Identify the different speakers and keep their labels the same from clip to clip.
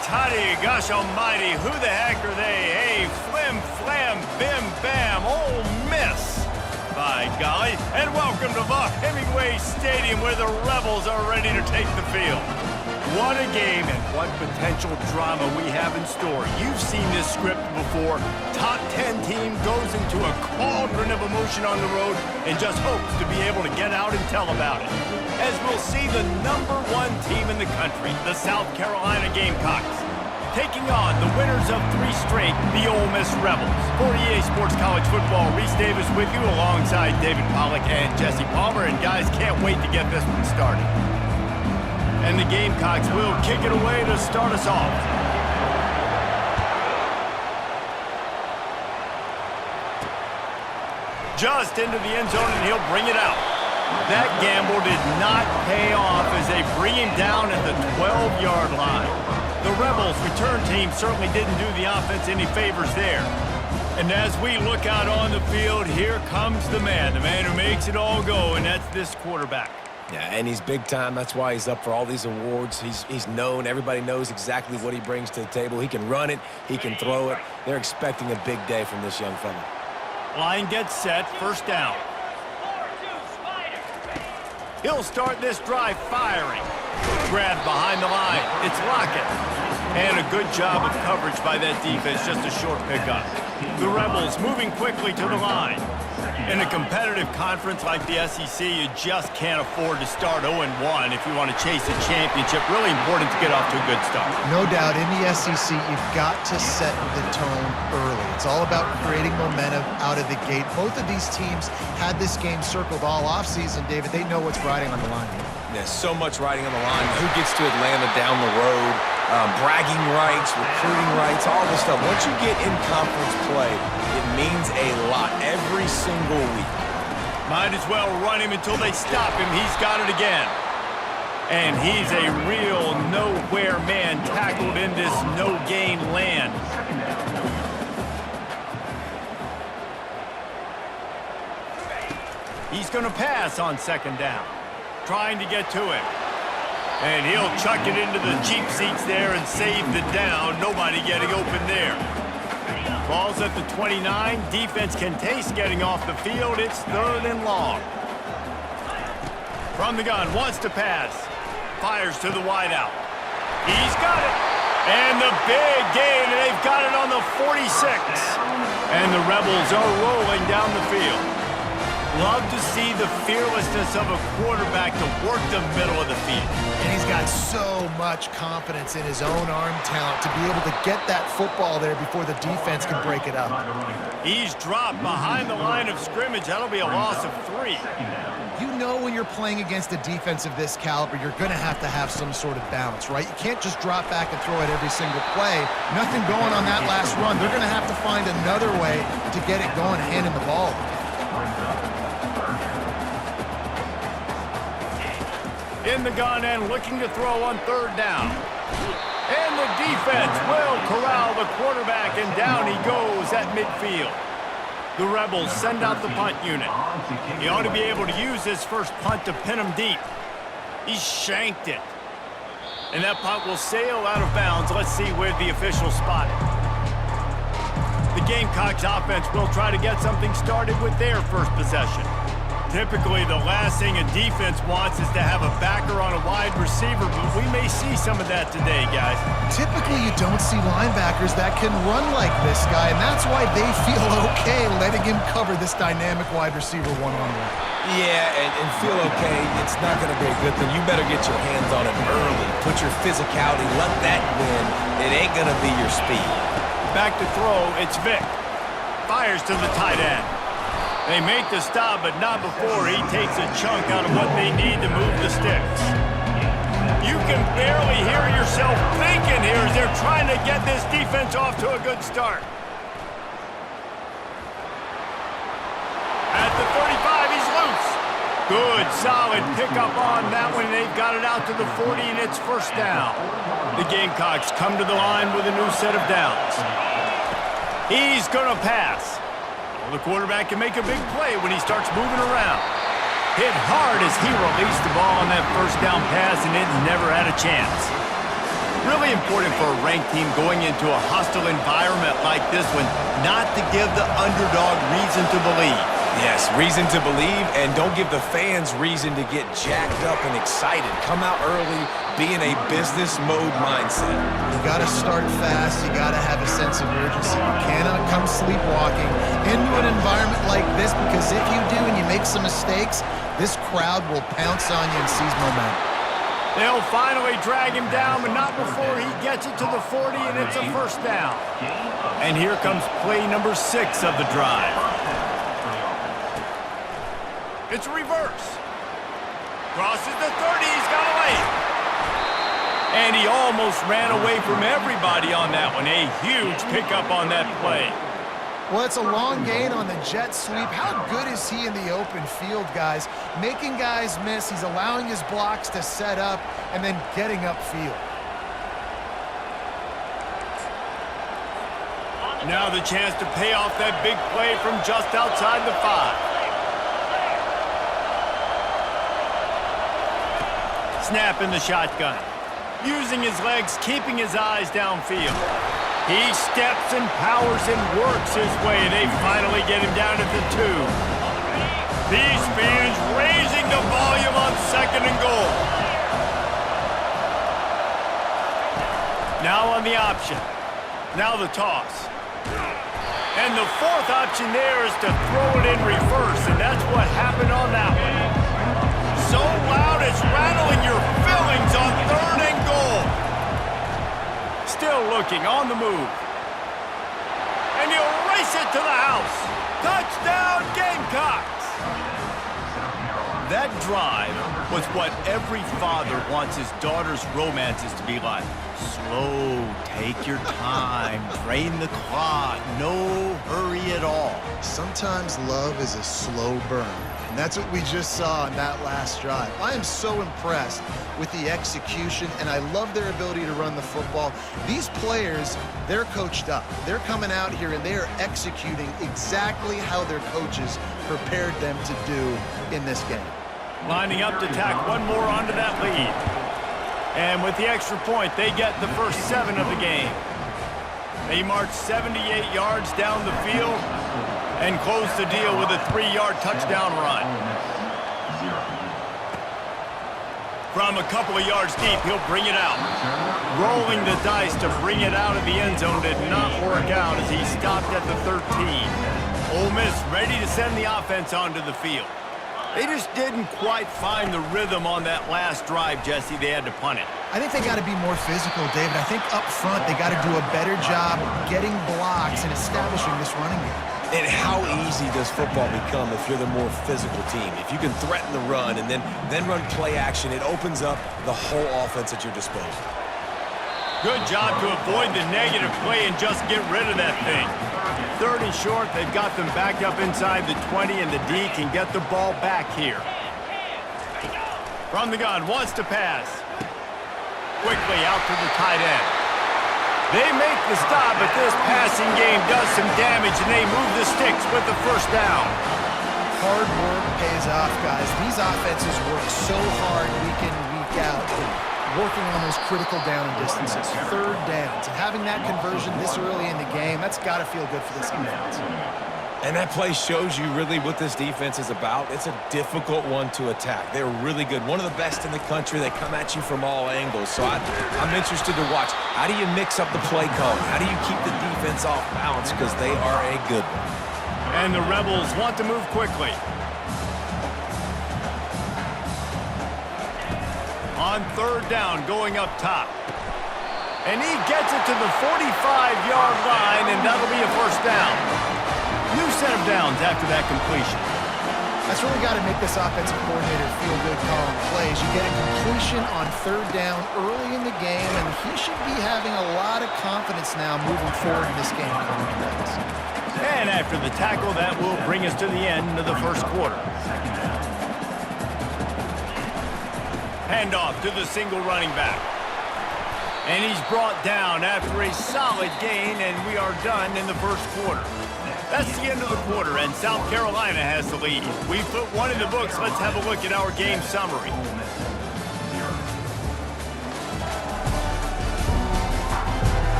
Speaker 1: Tutty, gosh almighty, who the heck are they? Hey, flim, flam, bim, bam, Ole Miss. By golly, and welcome to the Hemingway Stadium where the Rebels are ready to take the field. What a game and what potential drama we have in store. You've seen this script before. Top 10 team goes into a cauldron of emotion on the road and just hopes to be able to get out and tell about it. As we'll see the #1 team in the country, the South Carolina Gamecocks, taking on the winners of 3 straight, the Ole Miss Rebels. For EA Sports College Football, Reese Davis with you alongside David Pollack and Jesse Palmer. And guys, can't wait to get this one started. And the Gamecocks will kick it away to start us off. Just into the end zone, and he'll bring it out. That gamble did not pay off as they bring him down at the 12-yard line. The Rebels' return team certainly didn't do the offense any favors there. And as we look out on the field, here comes the man who makes it all go, and that's this quarterback.
Speaker 2: Yeah, and he's big time. That's why he's up for all these awards. He's known. Everybody knows exactly what he brings to the table. He can run it. He can throw it. They're expecting a big day from this young fella.
Speaker 1: Line gets set. First down. He'll start this drive firing. Grabbed behind the line. It's Lockett. And a good job of coverage by that defense. Just a short pickup. The Rebels moving quickly to the line. In a competitive conference like the SEC, you just can't afford to start 0-1 if you want to chase a championship. Really important to get off to a good start.
Speaker 3: No doubt, in the SEC, you've got to set the tone early. It's all about creating momentum out of the gate. Both of these teams had this game circled all offseason, David. They know what's riding on the line here.
Speaker 2: There's so much riding on the line. Who gets to Atlanta down the road? Bragging rights, recruiting rights, all this stuff. Once you get in conference play, it means a lot every single week.
Speaker 1: Might as well run him until they stop him. He's got it again. And he's a real nowhere man tackled in this no-gain land. He's going to pass on second down. Trying to get to him. And he'll chuck it into the Jeep seats there and save the down. Nobody getting open there. Ball's at the 29. Defense can taste getting off the field. It's 3rd and long. From the gun, wants to pass. Fires to the wideout. He's got it. And the big gain, and they've got it on the 46. And the Rebels are rolling down the field. Love to see the fearlessness of a quarterback to work the middle of the field.
Speaker 3: And he's got so much confidence in his own arm talent to be able to get that football there before the defense can break it up.
Speaker 1: He's dropped behind the line of scrimmage. That'll be a loss of 3.
Speaker 3: You know when you're playing against a defense of this caliber, you're going to have some sort of balance, right? You can't just drop back and throw it every single play. Nothing going on that last run. They're going to have to find another way to get it going, handing the ball.
Speaker 1: In the gun and looking to throw on 3rd down. And the defense will corral the quarterback, and down he goes at midfield. The Rebels send out the punt unit. He ought to be able to use his first punt to pin him deep. He shanked it. And that punt will sail out of bounds. Let's see where the officials spot it. The Gamecocks offense will try to get something started with their first possession. Typically, the last thing a defense wants is to have a backer on a wide receiver, but we may see some of that today, guys.
Speaker 3: Typically, you don't see linebackers that can run like this guy, and that's why they feel okay letting him cover this dynamic wide receiver one-on-one.
Speaker 2: Yeah, and feel okay, it's not going to be a good thing. You better get your hands on it early. Put your physicality, let that win. It ain't going to be your speed.
Speaker 1: Back to throw, it's Vic. Fires to the tight end. They make the stop, but not before he takes a chunk out of what they need to move the sticks. You can barely hear yourself thinking here as they're trying to get this defense off to a good start. At the 35, he's loose. Good, solid pickup on that one. They've got it out to the 40, and it's first down. The Gamecocks come to the line with a new set of downs. He's going to pass. The quarterback can make a big play when he starts moving around. Hit hard as he released the ball on that first down pass, and it never had a chance. Really important for a ranked team going into a hostile environment like this one, not to give the underdog reason to believe.
Speaker 2: Yes, reason to believe, and don't give the fans reason to get jacked up and excited. Come out early, be in a business mode mindset.
Speaker 3: You got to start fast. You got to have a sense of urgency. You cannot come sleepwalking into an environment like this, because if you do and you make some mistakes, this crowd will pounce on you and seize momentum.
Speaker 1: They'll finally drag him down, but not before he gets it to the 40, and it's a first down. And here comes play number 6 of the drive. It's a reverse. Crosses the 30, he's got away. And he almost ran away from everybody on that one. A huge pickup on that play.
Speaker 3: Well, it's a long gain on the jet sweep. How good is he in the open field, guys? Making guys miss. He's allowing his blocks to set up and then getting upfield.
Speaker 1: Now the chance to pay off that big play from just outside the 5. Snap in the shotgun. Using his legs, keeping his eyes downfield. He steps and powers and works his way. They finally get him down at the 2. These fans raising the volume on 2nd and goal. Now on the option. Now the toss. And the 4th option there is to throw it in reverse, and that's what happened on that one. So loud it's rattling your fillings on 3rd and goal. Still looking on the move. And he'll race it to the house. Touchdown, Gamecocks! That drive was what every father wants his daughter's romances to be like. Slow, take your time, drain the clock, no hurry at all.
Speaker 3: Sometimes love is a slow burn. And that's what we just saw in that last drive. I am so impressed with the execution, and I love their ability to run the football. These players, they're coached up. They're coming out here, and they are executing exactly how their coaches prepared them to do in this game.
Speaker 1: Lining up to tack one more onto that lead. And with the extra point, they get the first 7 of the game. They march 78 yards down the field and close the deal with a 3-yard touchdown run. From a couple of yards deep, he'll bring it out. Rolling the dice to bring it out of the end zone did not work out as he stopped at the 13. Ole Miss ready to send the offense onto the field. They just didn't quite find the rhythm on that last drive, Jesse. They had to punt it.
Speaker 3: I think they got to be more physical, David. I think up front they got to do a better job getting blocks and establishing this running game.
Speaker 2: And how easy does football become if you're the more physical team? If you can threaten the run and then run play action, it opens up the whole offense at your disposal.
Speaker 1: Good job to avoid the negative play and just get rid of that thing. 3rd and short, they've got them back up inside the 20, and the D can get the ball back here. From the gun, wants to pass. Quickly out to the tight end. They make the stop, but this passing game does some damage, and they move the sticks with the first down.
Speaker 3: Hard work pays off, guys. These offenses work so hard week in, week out, working on those critical down and distances, 3rd downs. And having that conversion this early in the game, that's got to feel good for this defense.
Speaker 2: And that play shows you really what this defense is about. It's a difficult one to attack. They're really good. One of the best in the country. They come at you from all angles. So I'm interested to watch. How do you mix up the play calling? How do you keep the defense off balance? Because they are a good one.
Speaker 1: And the Rebels want to move quickly. On 3rd down, going up top. And he gets it to the 45-yard line, and that'll be a first down. New set of downs after that completion.
Speaker 3: That's really got to make this offensive coordinator feel good calling plays. You get a completion on 3rd down early in the game, and he should be having a lot of confidence now moving forward in this game.
Speaker 1: And after the tackle, that will bring us to the end of the first quarter. Handoff to the single running back. And he's brought down after a solid gain, and we are done in the first quarter. That's the end of the quarter, and South Carolina has the lead. We put one in the books. Let's have a look at our game summary.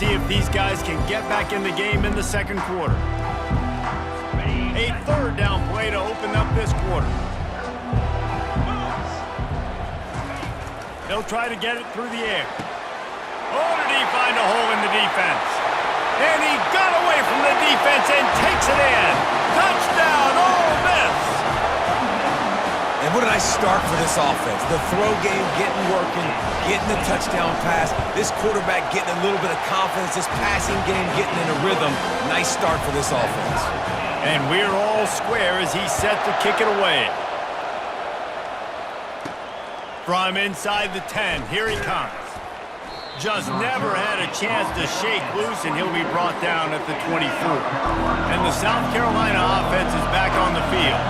Speaker 1: see if these guys can get back in the game in the second quarter. A third down play to open up this quarter. They'll try to get it through the air. Oh, did he find a hole in the defense? And he got away from the defense and takes it in. Touchdown, Ole Miss!
Speaker 2: And what a nice start for this offense. The throw game getting working, getting the touchdown pass. This quarterback getting a little bit of confidence. This passing game getting in a rhythm. Nice start for this offense.
Speaker 1: And we're all square as he's set to kick it away. From inside the 10, here he comes. Just never had a chance to shake loose, and he'll be brought down at the 24. And the South Carolina offense is back on the field.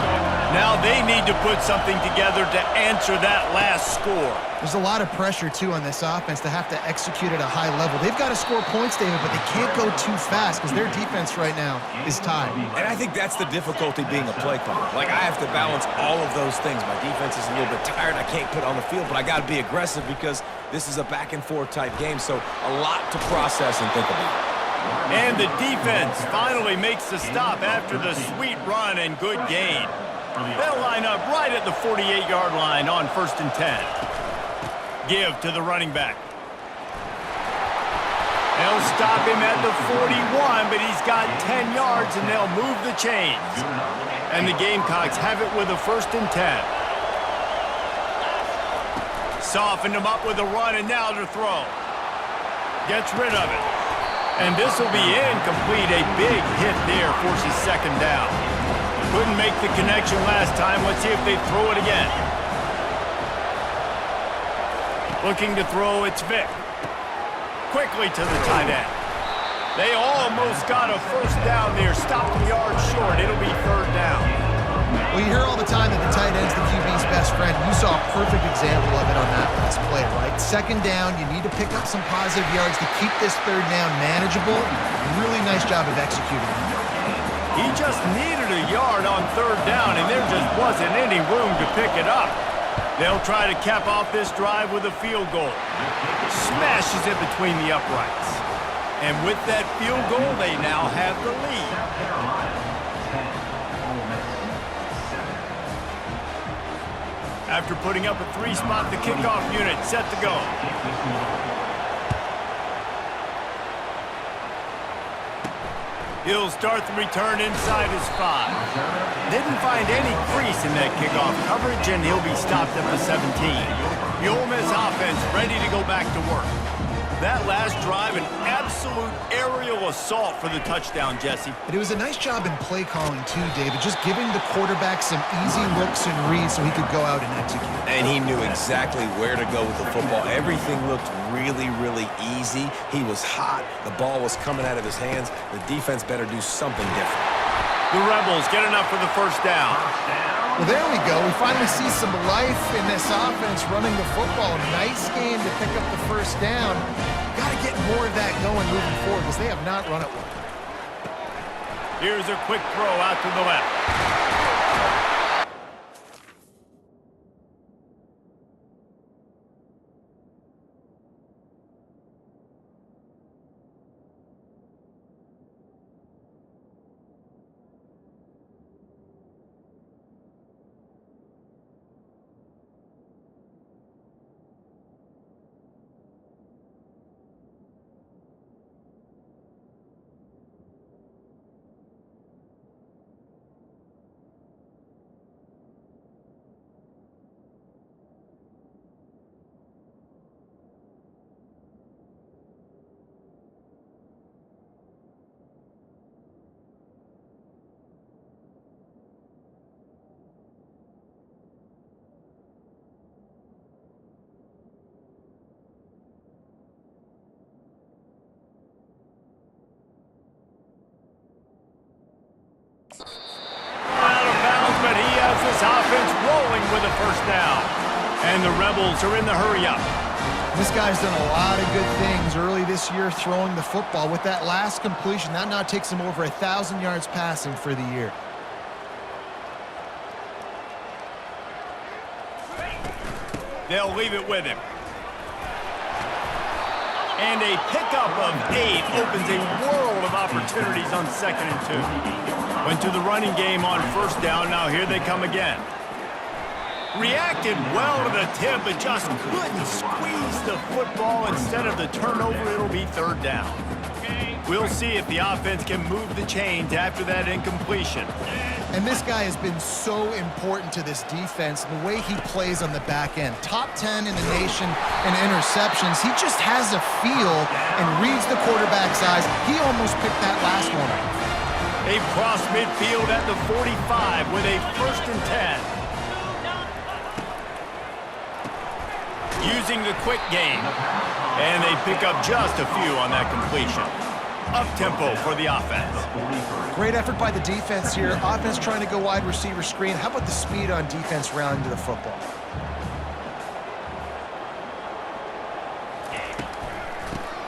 Speaker 1: Now they need to put something together to answer that last score.
Speaker 3: There's a lot of pressure, too, on this offense to have to execute at a high level. They've got to score points, David, but they can't go too fast because their defense right now is tied.
Speaker 2: And I think that's the difficulty being a play caller. Like, I have to balance all of those things. My defense is a little bit tired. I can't put on the field, but I got to be aggressive because this is a back-and-forth type game, so a lot to process and think about.
Speaker 1: And the defense finally makes the stop after the sweet run and good gain. They'll line up right at the 48-yard line on 1st and 10. Give to the running back. They'll stop him at the 41, but he's got 10 yards, and they'll move the chains. And the Gamecocks have it with a 1st and 10. Softened him up with a run, and now to throw. Gets rid of it. And this will be incomplete. A big hit there forces 2nd down. Couldn't make the connection last time. Let's see if they throw it again. Looking to throw, it's Vick. Quickly to the tight end. They almost got a 1st down there. Stopped the yard short. It'll be 3rd down.
Speaker 3: Well, you hear all the time that the tight end's the QB's best friend. You saw a perfect example of it on that last play, right? 2nd down, you need to pick up some positive yards to keep this 3rd down manageable. Really nice job of executing.
Speaker 1: He just needed a yard on 3rd down, and there just wasn't any room to pick it up. They'll try to cap off this drive with a field goal. Smashes it between the uprights. And with that field goal, they now have the lead. After putting up a 3-spot, the kickoff unit set to go. He'll start the return inside his 5. Didn't find any crease in that kickoff coverage, and he'll be stopped at the 17. The Ole Miss offense ready to go back to work. That last drive, an absolute aerial assault for the touchdown, Jesse.
Speaker 3: But it was a nice job in play calling, too, David. Just giving the quarterback some easy looks and reads so he could go out and execute.
Speaker 2: And he knew exactly where to go with the football. Everything looked really, really easy. He was hot. The ball was coming out of his hands. The defense better do something different.
Speaker 1: The Rebels get enough for the 1st down.
Speaker 3: Well, there we go. We finally see some life in this offense running the football. Nice game to pick up the 1st down. Got to get more of that going moving forward because they have not run it well.
Speaker 1: Here's a quick throw out to the left. Out of bounds, but he has this offense rolling with a 1st down. And the Rebels are in the hurry-up.
Speaker 3: This guy's done a lot of good things early this year throwing the football. With that last completion, that now takes him over 1,000 yards passing for the year.
Speaker 1: They'll leave it with him. And a pickup of 8 opens a world of opportunities on 2nd and 2. Went to the running game on 1st down. Now here they come again. Reacted well to the tip, but just couldn't squeeze the football. Instead of the turnover, it'll be 3rd down. We'll see if the offense can move the chains after that incompletion.
Speaker 3: And this guy has been so important to this defense, the way he plays on the back end. Top 10 in the nation in interceptions. He just has a feel and reads the quarterback's eyes. He almost picked that last one up.
Speaker 1: They cross midfield at the 45 with a 1st and 10. Using the quick game. And they pick up just a few on that completion. Up-tempo for the offense.
Speaker 3: Great effort by the defense here. Offense trying to go wide receiver screen. How about the speed on defense rounding to the football?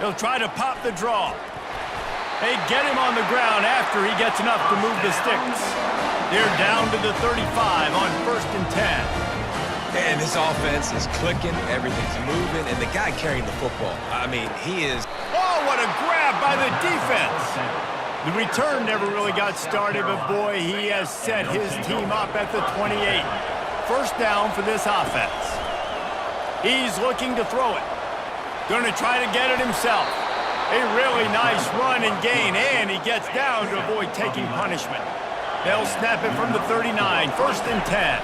Speaker 1: He'll try to pop the draw. They get him on the ground after he gets enough to move the sticks. They're down to the 35 on 1st and 10.
Speaker 2: And this offense is clicking, everything's moving, and the guy carrying the football, I mean, he is...
Speaker 1: Oh, what a grab by the defense! The return never really got started, but boy, he has set his team up at the 28. 1st down for this offense. He's looking to throw it. Gonna try to get it himself. A really nice run and gain, and he gets down to avoid taking punishment. They'll snap it from the 39, 1st and 10.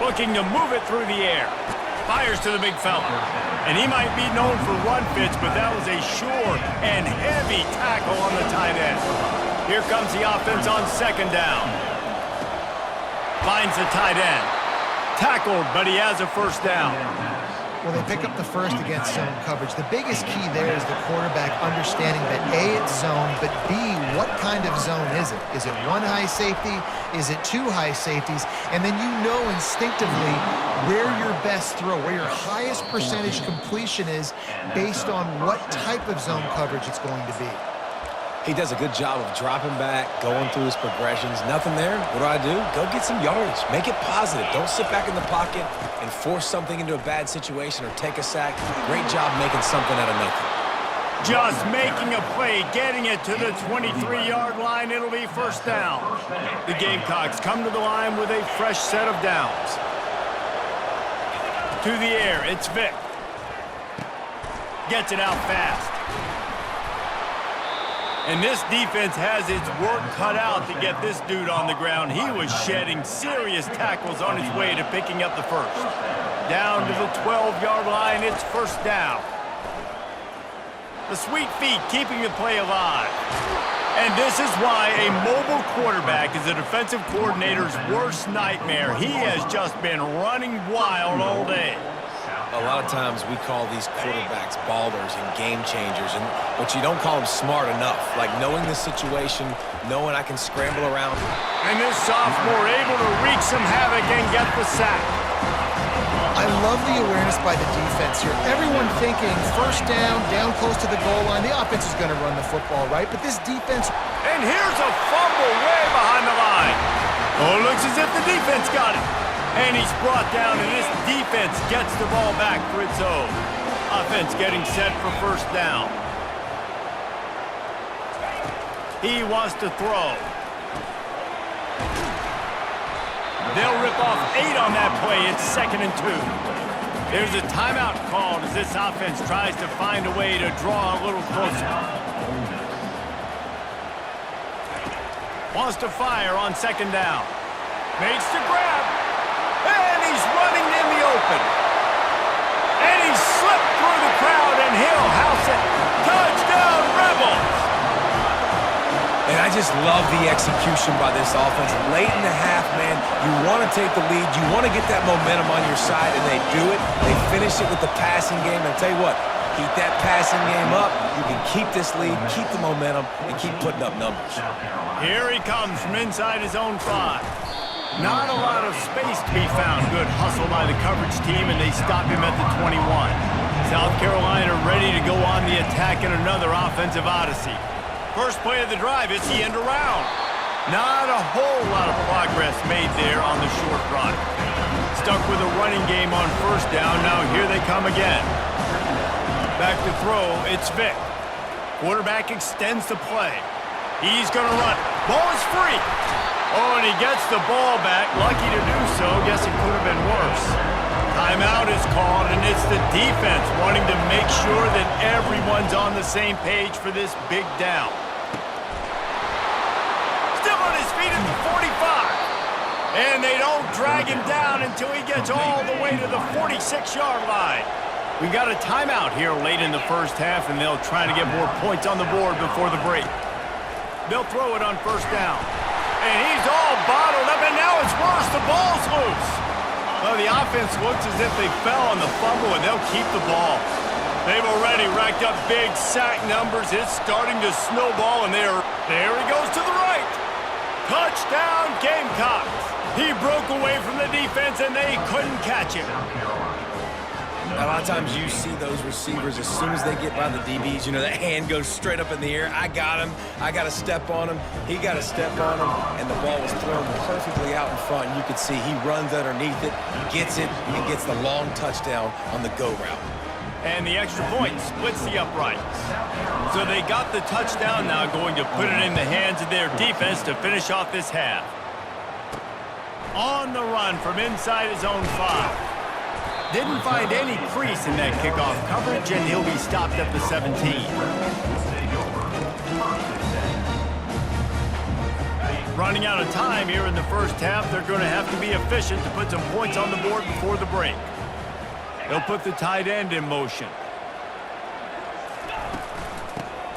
Speaker 1: Looking to move it through the air. Fires to the big fella. And he might be known for run fits, but that was a sure and heavy tackle on the tight end. Here comes the offense on 2nd down. Finds the tight end. Tackled, but he has a 1st down.
Speaker 3: Well, they pick up the 1st against zone coverage. The biggest key there is the quarterback understanding that A, it's zone, but B, what kind of zone is it? Is it 1 high safety? Is it 2 high safeties? And then you know instinctively where your best throw, where your highest percentage completion is based on what type of zone coverage it's going to be.
Speaker 2: He does a good job of dropping back, going through his progressions. Nothing there. What do? Go get some yardage. Make it positive. Don't sit back in the pocket and force something into a bad situation or take a sack. Great job making something out of nothing.
Speaker 1: Just making a play, getting it to the 23-yard line. It'll be 1st down. The Gamecocks come to the line with a fresh set of downs. To the air, it's Vic. Gets it out fast. And this defense has its work cut out to get this dude on the ground. He was shedding serious tackles on his way to picking up the 1st. Down to the 12-yard line, it's 1st down. The sweet feet keeping the play alive. And this is why a mobile quarterback is a defensive coordinator's worst nightmare. He has just been running wild all day.
Speaker 2: A lot of times we call these quarterbacks ballers and game changers, but you don't call them smart enough. Like knowing the situation, knowing I can scramble around.
Speaker 1: And this sophomore able to wreak some havoc and get the sack.
Speaker 3: I love the awareness by the defense here. Everyone thinking 1st down, down close to the goal line. The offense is going to run the football, right? But this defense...
Speaker 1: And here's a fumble way behind the line. Oh, it looks as if the defense got it. And he's brought down, and this defense gets the ball back for its own. Offense getting set for 1st down. He wants to throw. They'll rip off 8 on that play. It's 2nd and 2. There's a timeout called as this offense tries to find a way to draw a little closer. Wants to fire on 2nd down. Makes the grab. And he's running in the open. And he slipped through the crowd, and he'll house it. Touchdown, Rebels!
Speaker 2: And I just love the execution by this offense. Late in the half, man, you want to take the lead. You want to get that momentum on your side, and they do it. They finish it with the passing game. And I'll tell you what, keep that passing game up. You can keep this lead, keep the momentum, and keep putting up numbers.
Speaker 1: Here he comes from inside his own 5. Not a lot of space to be found. Good hustle by the coverage team, and they stop him at the 21. South Carolina ready to go on the attack in another offensive odyssey. First play of the drive, it's the end around. Not a whole lot of progress made there on the short run. Stuck with a running game on 1st down. Now here they come again. Back to throw, it's Vic. Quarterback extends the play. He's going to run. Ball is free. Oh, and he gets the ball back. Lucky to do so. Guess it could have been worse. Timeout is called, and it's the defense wanting to make sure that everyone's on the same page for this big down. Still on his feet at the 45. And they don't drag him down until he gets all the way to the 46-yard line. We got a timeout here late in the first half, and they'll try to get more points on the board before the break. They'll throw it on first down. And he's all bottled up, and now it's worse. The ball's loose. Well, the offense looks as if they fell on the fumble, and they'll keep the ball. They've already racked up big sack numbers. It's starting to snowball, and there he goes to the right. Touchdown, Gamecocks. He broke away from the defense, and they couldn't catch him.
Speaker 2: A lot of times you see those receivers, as soon as they get by the DBs, you know, that hand goes straight up in the air. I got him. I got to step on him. He got to step on him. And the ball was thrown perfectly out in front. And you can see he runs underneath it, gets it, and gets the long touchdown on the go route.
Speaker 1: And the extra point splits the uprights. So they got the touchdown, now going to put it in the hands of their defense to finish off this half. On the run from inside his own 5. Didn't find any crease in that kickoff coverage, and he'll be stopped at the 17. Running out of time here in the first half, they're going to have to be efficient to put some points on the board before the break. They'll put the tight end in motion.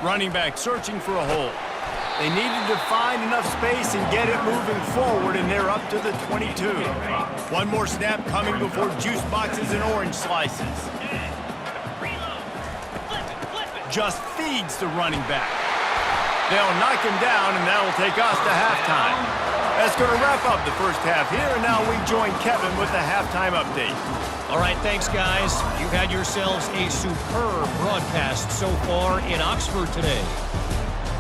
Speaker 1: Running back searching for a hole. They needed to find enough space and get it moving forward, and they're up to the 22. One more snap coming before juice boxes and orange slices. Just feeds the running back. They'll knock him down, and that'll take us to halftime. That's going to wrap up the first half here, and now we join Kevin with the halftime update.
Speaker 4: All right, thanks, guys. You've had yourselves a superb broadcast so far in Oxford today.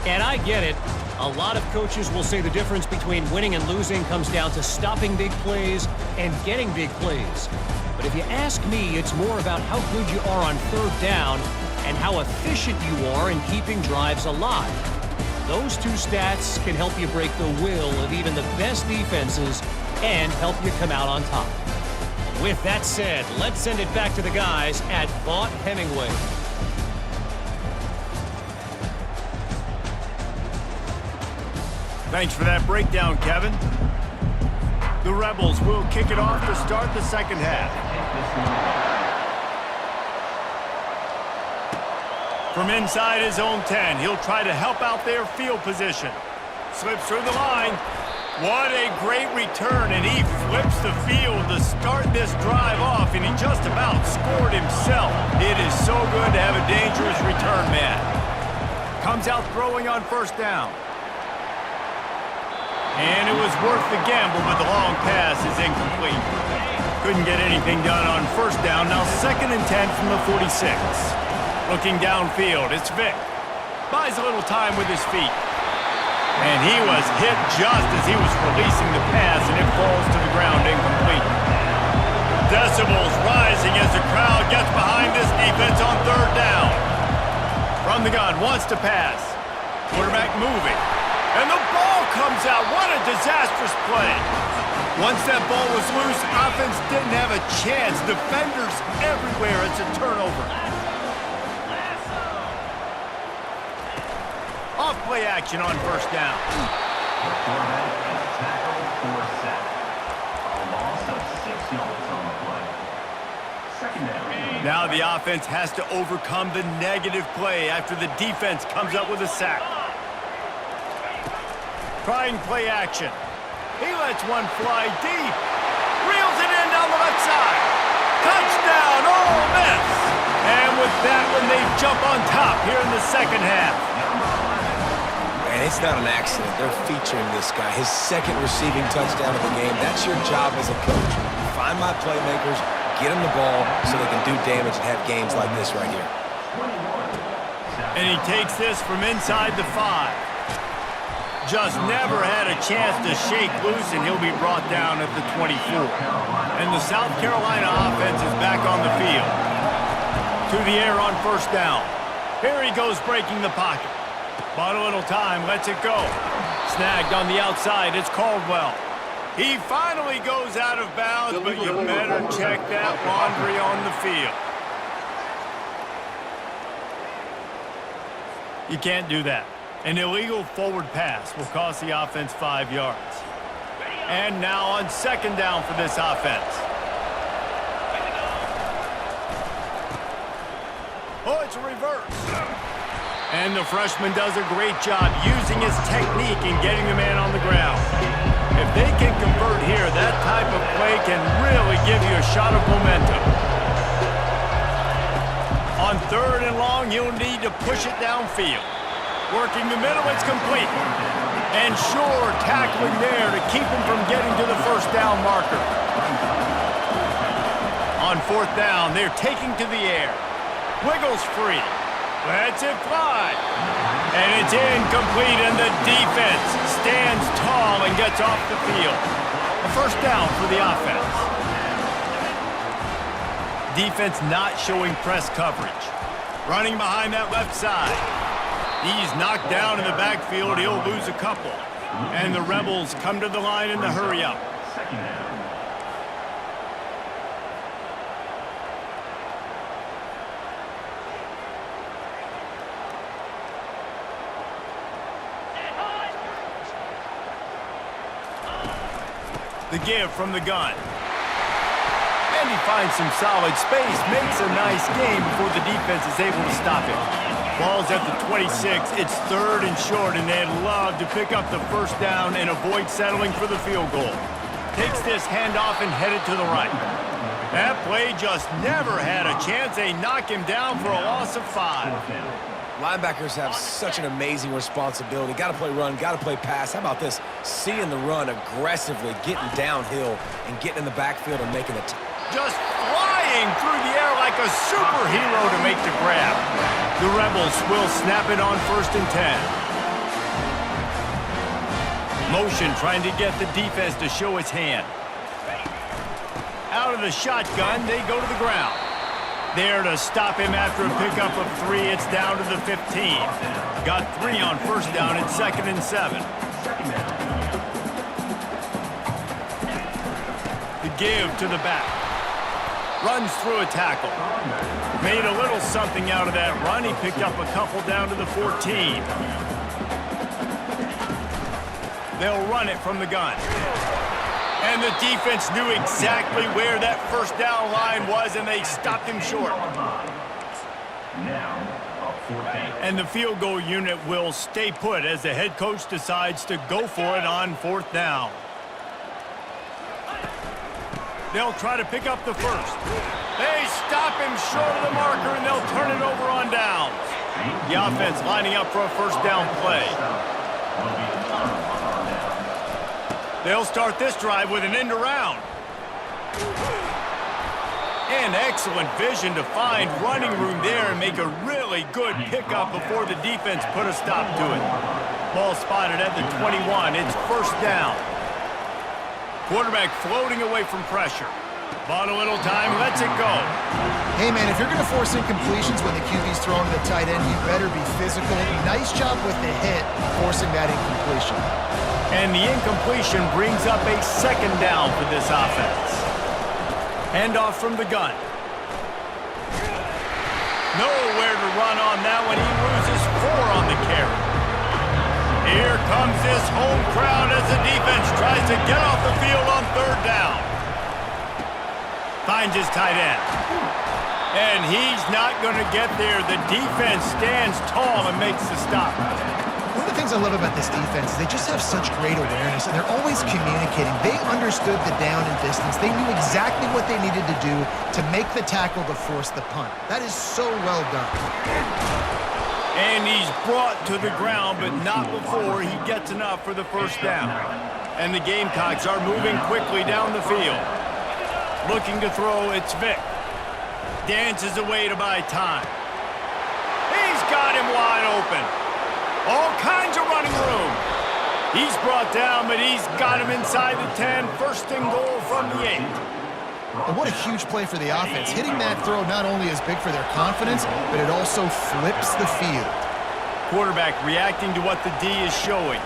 Speaker 4: And I get it. A lot of coaches will say the difference between winning and losing comes down to stopping big plays and getting big plays. But if you ask me, it's more about how good you are on third down and how efficient you are in keeping drives alive. Those two stats can help you break the will of even the best defenses and help you come out on top. With that said, let's send it back to the guys at Vaught Hemingway.
Speaker 1: Thanks for that breakdown, Kevin. The Rebels will kick it off to start the second half. From inside his own 10, he'll try to help out their field position. Slips through the line. What a great return, and he flips the field to start this drive off, and he just about scored himself. It is so good to have a dangerous return man. Comes out throwing on first down. And it was worth the gamble, but the long pass is incomplete. Couldn't get anything done on first down. Now 2nd and 10 from the 46. Looking downfield, it's Vic. Buys a little time with his feet. And he was hit just as he was releasing the pass, and it falls to the ground incomplete. Decibels rising as the crowd gets behind this defense on third down. From the gun, wants to pass. Quarterback moving. And the ball comes out. What a disastrous play. Once that ball was loose, offense didn't have a chance. Defenders everywhere. It's a turnover. Off play action on first down.
Speaker 5: The quarterback is tackled for a sack. A loss of 6 yards on the play. Second down.
Speaker 1: Now the offense has to overcome the negative play after the defense comes up with a sack. Trying play action. He lets one fly deep. Reels it in down the left side. Touchdown, Ole Miss. And with that one, they jump on top here in the second half.
Speaker 2: And it's not an accident. They're featuring this guy. His 2nd receiving touchdown of the game. That's your job as a coach. Find my playmakers, get them the ball so they can do damage and have games like this right here.
Speaker 1: And he takes this from inside the 5. Just never had a chance to shake loose, and he'll be brought down at the 24. And the South Carolina offense is back on the field. to the air on first down. Here he goes breaking the pocket. Bought a little time, lets it go. Snagged on the outside, it's Caldwell. He finally goes out of bounds, but you better check that laundry on the field. You can't do that. An illegal forward pass will cost the offense 5 yards. And now on second down for this offense. Oh, it's a reverse. And the freshman does a great job using his technique and getting the man on the ground. If they can convert here, that type of play can really give you a shot of momentum. On third and long, you'll need to push it downfield. Working the middle, it's complete. And sure, tackling there to keep him from getting to the first down marker. On fourth down, they're taking to the air. Wiggles free. Lets it fly. And it's incomplete, and the defense stands tall and gets off the field. A first down for the offense. Defense not showing press coverage. Running behind that left side. He's knocked down in the backfield. He'll lose a couple. And the Rebels come to the line in the hurry-up.
Speaker 5: Second down.
Speaker 1: The give from the gun. And he finds some solid space, makes a nice game before the defense is able to stop it. Ball's at the 26. It's third and short, and they'd love to pick up the first down and avoid settling for the field goal. Takes this handoff and headed to the right. That play just never had a chance. They knock him down for a loss of 5.
Speaker 2: Linebackers have such an amazing responsibility. Got to play run, got to play pass. How about this? Seeing the run aggressively, getting downhill, and getting in the backfield and making it.
Speaker 1: Just flying through the air like a superhero to make the grab. The Rebels will snap it on first and 10. Motion trying to get the defense to show its hand. Out of the shotgun, they go to the ground. There to stop him after a pickup of 3. It's down to the 15. Got 3 on first down. It's second and 7. The give to the back. Runs through a tackle. Made a little something out of that run. He picked up a couple down to the 14. They'll run it from the gun. And the defense knew exactly where that first down line was, and they stopped him short. And the field goal unit will stay put as the head coach decides to go for it on fourth down. They'll try to pick up the first. They stop him short of the marker, and they'll turn it over on downs. The offense lining up for a first down play. They'll start this drive with an end around. And excellent vision to find running room there and make a really good pickup before the defense put a stop to it. Ball spotted at the 21. It's first down. Quarterback floating away from pressure. Bought a little time, lets it go.
Speaker 3: Hey, man, if you're going to force incompletions when the QB's throwing to the tight end, you better be physical. Nice job with the hit, forcing that incompletion.
Speaker 1: And the incompletion brings up a second down for this offense. Handoff from the gun. Nowhere to run on that one. He loses 4 on the carry. Here comes this home crowd as the defense tries to get off the field on third down. Finds his tight end. And he's not going to get there. The defense stands tall and makes the stop.
Speaker 3: One of the things I love about this defense is they just have such great awareness, and they're always communicating. They understood the down and distance. They knew exactly what they needed to do to make the tackle to force the punt. That is so well done.
Speaker 1: And he's brought to the ground, but not before he gets enough for the first down. And the Gamecocks are moving quickly down the field. Looking to throw, it's Vic. Dances away to buy time. He's got him wide open. All kinds of running room. He's brought down, but he's got him inside the 10. First and goal from the 8.
Speaker 3: And what a huge play for the offense. Hitting that throw not only is big for their confidence, but it also flips the field.
Speaker 1: Quarterback reacting to what the D is showing.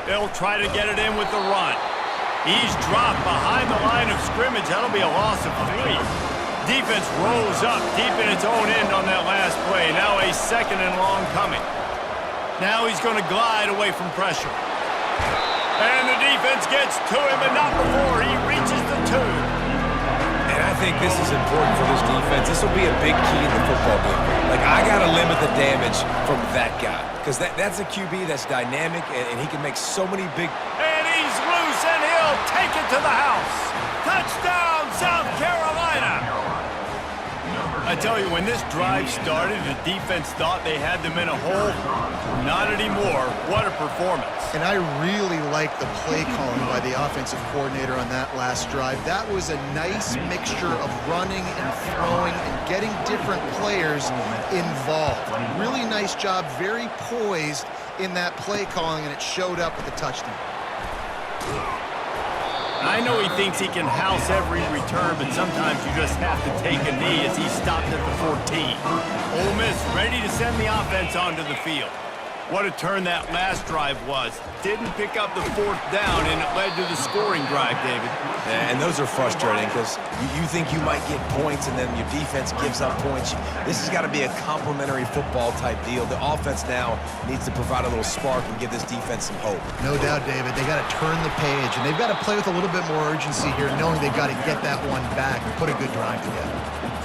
Speaker 1: They'll try to get it in with the run. He's dropped behind the line of scrimmage. That'll be a loss of 3. Defense rolls up deep in its own end on that last play. Now a 2nd and long coming. Now he's going to glide away from pressure. And the defense gets to him, but not before he reaches the 2.
Speaker 2: And I think this is important for this defense. This will be a big key in the football game. Like, I got to limit the damage from that guy. Because that's a QB that's dynamic, and he can make so many big...
Speaker 1: And he's loose, and he'll take it to the house. Touchdown, South Carolina! I tell you, when this drive started, the defense thought they had them in a hole. Not anymore. What a performance.
Speaker 3: And I really like the play calling by the offensive coordinator on that last drive. That was a nice mixture of running and throwing and getting different players involved. Really nice job, very poised in that play calling, and it showed up with a touchdown.
Speaker 1: I know he thinks he can house every return, but sometimes you just have to take a knee as he stopped at the 14. Ole Miss ready to send the offense onto the field. What a turn that last drive was. Didn't pick up the 4th down, and it led to the scoring drive, David.
Speaker 2: Yeah, and those are frustrating because you think you might get points, and then your defense gives up points. This has got to be a complementary football type deal. The offense now needs to provide a little spark and give this defense some hope.
Speaker 3: No doubt, David. They got to turn the page, and they've got to play with a little bit more urgency here, knowing they've got to get that one back and put a good drive together.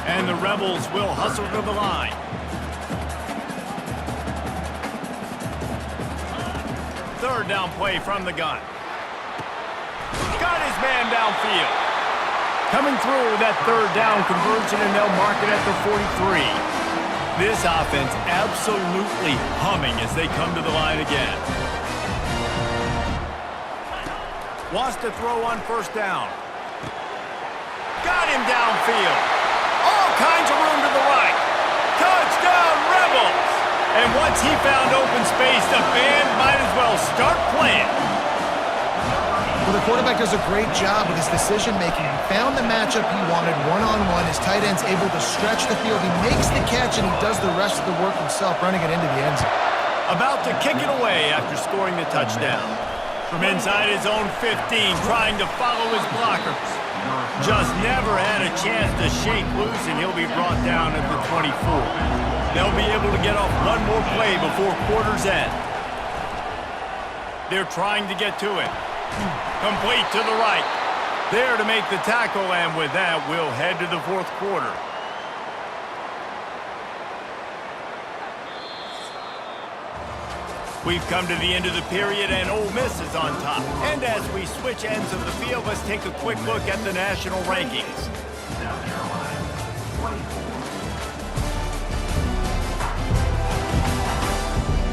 Speaker 1: And the Rebels will hustle to the line. Third down play from the gun. Got his man downfield. Coming through that 3rd down conversion, and they'll mark it at the 43. This offense absolutely humming as they come to the line again. Wants to throw on 1st down. Got him downfield. All kinds of room to the right. Touchdown, Rebels! And once he found open space, the band might as well start playing.
Speaker 3: Well, the quarterback does a great job with his decision-making. He found the matchup he wanted one-on-one. His tight end's able to stretch the field. He makes the catch, and he does the rest of the work himself, running it into the end zone.
Speaker 1: About to kick it away after scoring the touchdown. From inside his own 15, trying to follow his blockers. Just never had a chance to shake loose, and he'll be brought down at the 24. They'll be able to get off one more play before quarter's end. They're trying to get to it. Complete to the right. There to make the tackle, and with that, we'll head to the 4th quarter. We've come to the end of the period, and Ole Miss is on top. And as we switch ends of the field, let's take a quick look at the national rankings.
Speaker 5: South Carolina, 24.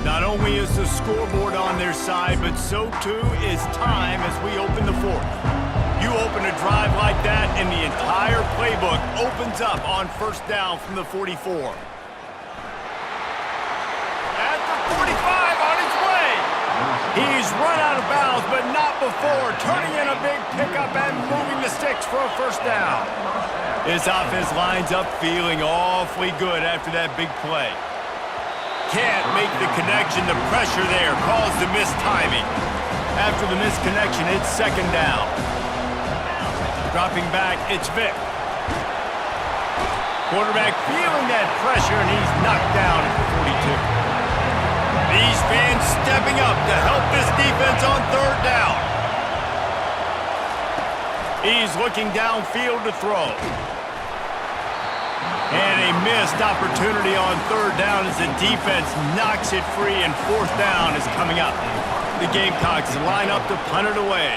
Speaker 1: Not only is the scoreboard on their side, but so too is time as we open the 4th. You open a drive like that, and the entire playbook opens up on 1st down from the 44. At the 45 on his way. He's run out of bounds, but not before turning in a big pickup and moving the sticks for a 1st down. This offense lines up feeling awfully good after that big play. Can't make the connection. The pressure there caused the missed timing. After the missed connection, it's 2nd down. Dropping back, it's Vick. Quarterback feeling that pressure, and he's knocked down at the 42. These fans stepping up to help this defense on 3rd down. He's looking downfield to throw. And a missed opportunity on 3rd down as the defense knocks it free, and 4th down is coming up. The Gamecocks line up to punt it away.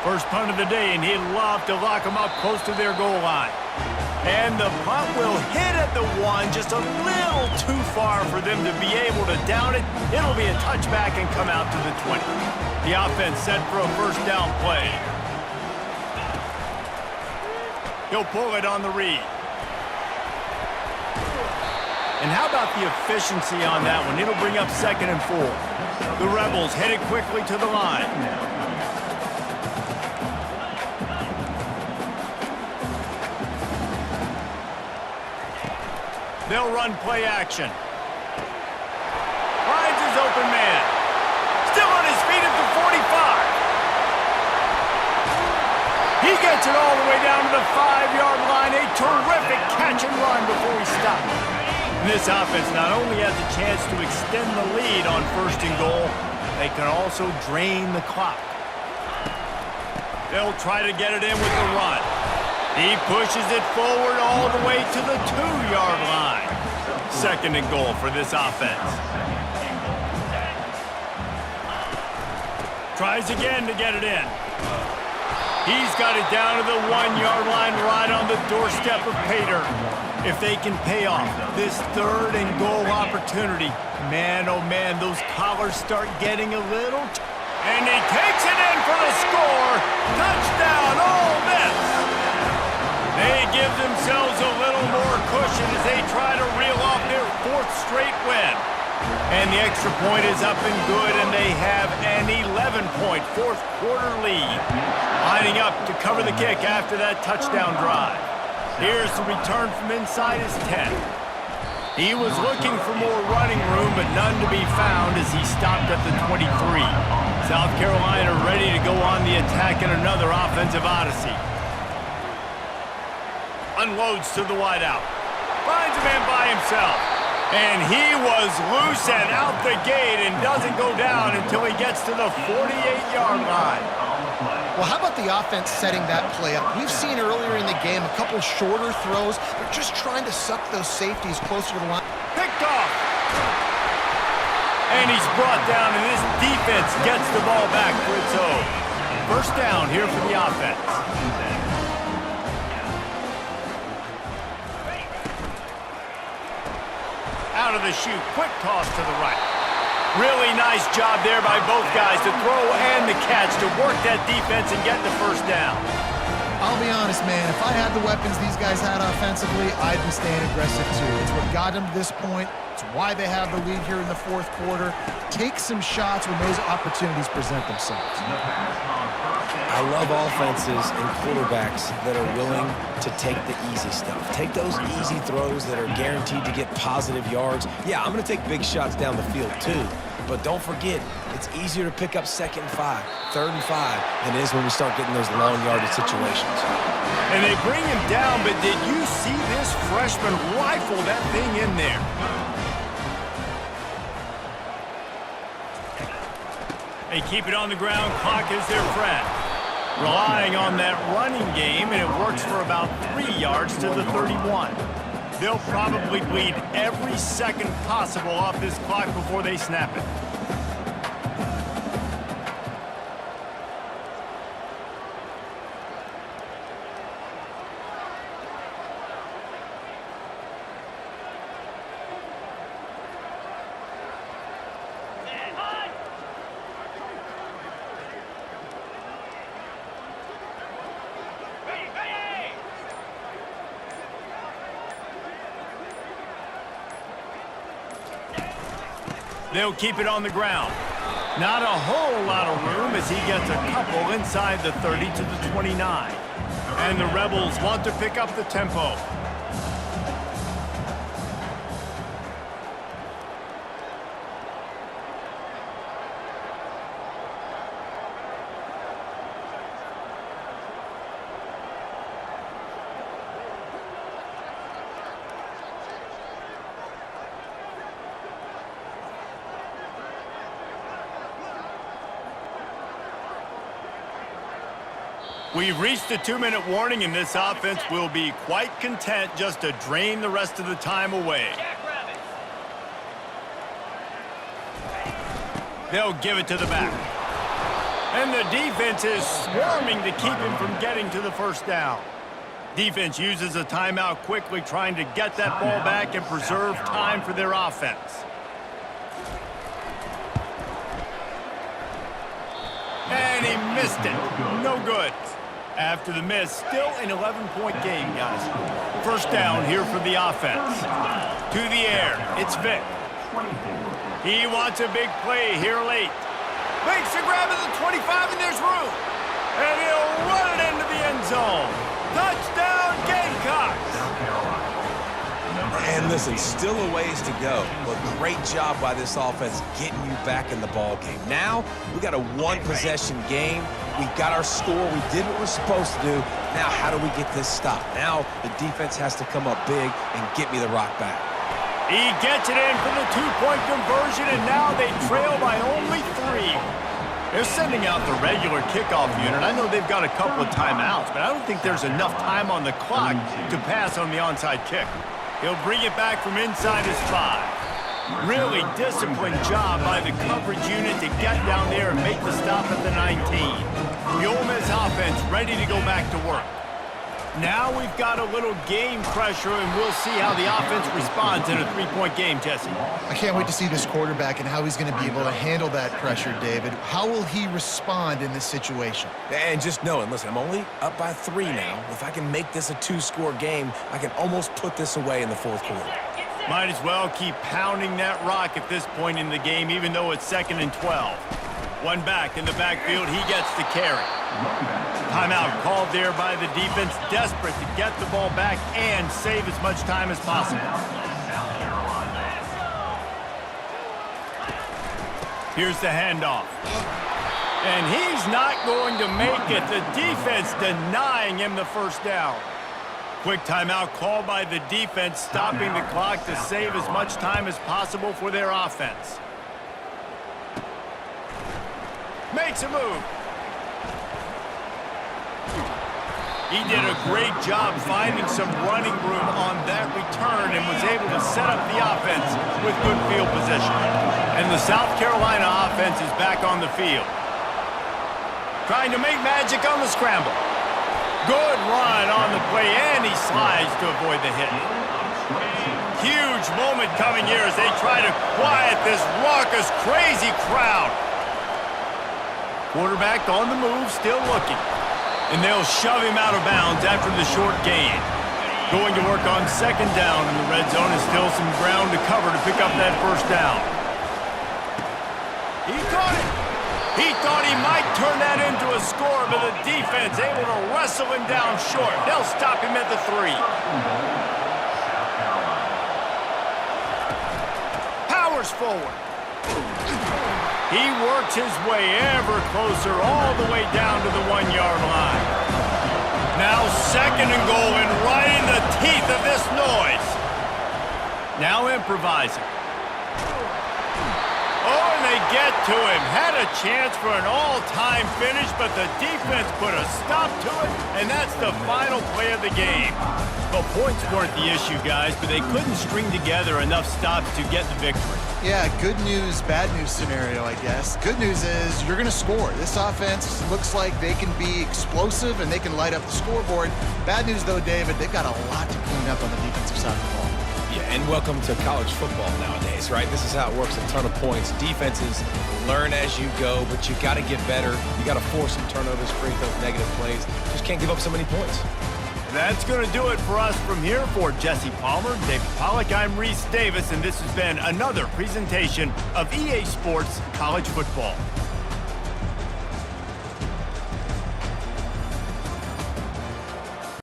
Speaker 1: First punt of the day, and he'd love to lock them up close to their goal line. And the punt will hit at the 1, just a little too far for them to be able to down it. It'll be a touchback and come out to the 20. The offense set for a 1st down play. He'll pull it on the read. And how about the efficiency on that one? It'll bring up 2nd and 4. The Rebels headed quickly to the line. They'll run play action. Finds his open man. Still on his feet at the 45. He gets it all the way down to the 5-yard line. A terrific catch and run before he stops. And this offense not only has a chance to extend the lead on 1st and goal, they can also drain the clock. They'll try to get it in with the run. He pushes it forward all the way to the 2-yard line. 2nd and goal for this offense. Tries again to get it in. He's got it down to the 1-yard line right on the doorstep of Pater. If they can pay off this 3rd and goal opportunity, man, oh man, those collars start getting a little... And he takes it in for the score. Touchdown, Ole Miss. They give themselves a little more cushion as they try to reel off their 4th straight win. And the extra point is up and good, and they have an 11-point 4th quarter lead. Lining up to cover the kick after that touchdown drive. Here's the return from inside his 10. He was looking for more running room, but none to be found as he stopped at the 23. South Carolina ready to go on the attack in another offensive odyssey. Unloads to the wideout. Finds a man by himself. And he was loose and out the gate and doesn't go down until he gets to the 48-yard line.
Speaker 3: Well, how about the offense setting that play up? We've seen earlier in the game a couple shorter throws. They're just trying to suck those safeties closer to the line.
Speaker 1: Picked off. And he's brought down, and this defense gets the ball back for its own. 1st down here for the offense. Out of the chute, quick toss to the right. Really nice job there by both guys to throw and the catch to work that defense and get the 1st down.
Speaker 3: I'll be honest, man, if I had the weapons these guys had offensively, I'd be staying aggressive too. It's what got them to this point. It's why they have the lead here in the 4th quarter. Take some shots when those opportunities present themselves.
Speaker 2: I love offenses and quarterbacks that are willing to take the easy stuff. Take those easy throws that are guaranteed to get positive yards. Yeah, I'm going to take big shots down the field too. But don't forget, it's easier to pick up 2nd and 5, 3rd and 5 than it is when we start getting those long yardage situations.
Speaker 1: And they bring him down, but did you see this freshman rifle that thing in there? They keep it on the ground. Clock is their friend. Relying on that running game, and it works for about 3 yards to the 31. They'll probably bleed every second possible off this clock before they snap it. They'll keep it on the ground. Not a whole lot of room as he gets a couple inside the 30 to the 29. And the Rebels want to pick up the tempo. We've reached a 2-minute warning, and this offense will be quite content just to drain the rest of the time away. They'll give it to the back. And the defense is swarming to keep him from getting to the 1st down. Defense uses a timeout quickly, trying to get that ball back and preserve time for their offense. And he missed it. No good. After the miss, still an 11-point game, guys. 1st down here for the offense. To the air, it's Vic. He wants a big play here late. Makes a grab at the 25, and there's room. And he'll run it into the end zone. Touchdown, Gamecocks.
Speaker 2: And listen, still a ways to go, but great job by this offense getting you back in the ball game. Now, we got a one-possession game. We got our score. We did what we're supposed to do. Now, how do we get this stopped? Now, the defense has to come up big and get me the rock back.
Speaker 1: He gets it in for the two-point conversion, and now they trail by only 3. They're sending out the regular kickoff unit. I know they've got a couple of timeouts, but I don't think there's enough time on the clock to pass on the onside kick. He'll bring it back from inside his 5. Really disciplined job by the coverage unit to get down there and make the stop at the 19. The Ole Miss offense ready to go back to work. Now we've got a little game pressure, and we'll see how the offense responds in a 3-point game, Jesse.
Speaker 3: I can't wait to see this quarterback and how he's going to be able to handle that pressure, David. How will he respond in this situation?
Speaker 2: And just knowing, listen, I'm only up by 3 now. If I can make this a 2-score game, I can almost put this away in the 4th quarter.
Speaker 1: Might as well keep pounding that rock at this point in the game, even though it's 2nd and 12. One back in the backfield, he gets the carry. Timeout called there by the defense, desperate to get the ball back and save as much time as possible. Here's the handoff. And he's not going to make it. The defense denying him the first down. Quick timeout called by the defense, stopping the clock to save as much time as possible for their offense. Makes a move. He did a great job finding some running room on that return and was able to set up the offense with good field position. And the South Carolina offense is back on the field. Trying to make magic on the scramble. Good run on the play, and he slides to avoid the hit. Huge moment coming here as they try to quiet this raucous, crazy crowd. Quarterback on the move, still looking. And they'll shove him out of bounds after the short gain. Going to work on 2nd down, and the red zone is still some ground to cover to pick up that first down. He caught it. He thought he might turn that into a score, but the defense able to wrestle him down short. They'll stop him at the 3. Powers forward. He works his way ever closer all the way down to the 1-yard line. Now 2nd and goal, and right in the teeth of this noise. Now improvising. Oh, and they get to him. Had a chance for an all-time finish, but the defense put a stop to it, and that's the final play of the game. Well, points weren't the issue, guys, but they couldn't string together enough stops to get the victory.
Speaker 3: Yeah, good news, bad news scenario, I guess. Good news is you're going to score. This offense looks like they can be explosive and they can light up the scoreboard. Bad news, though, David, they've got a lot to clean up on the defensive side of the ball.
Speaker 2: Yeah, and welcome to college football nowadays, right? This is how it works, a ton of points. Defenses learn as you go, but you got to get better. You got to force some turnovers, create those negative plays. Just can't give up so many points.
Speaker 1: That's going to do it for us from here. For Jesse Palmer, David Pollack, I'm Reese Davis, and this has been another presentation of EA Sports College Football.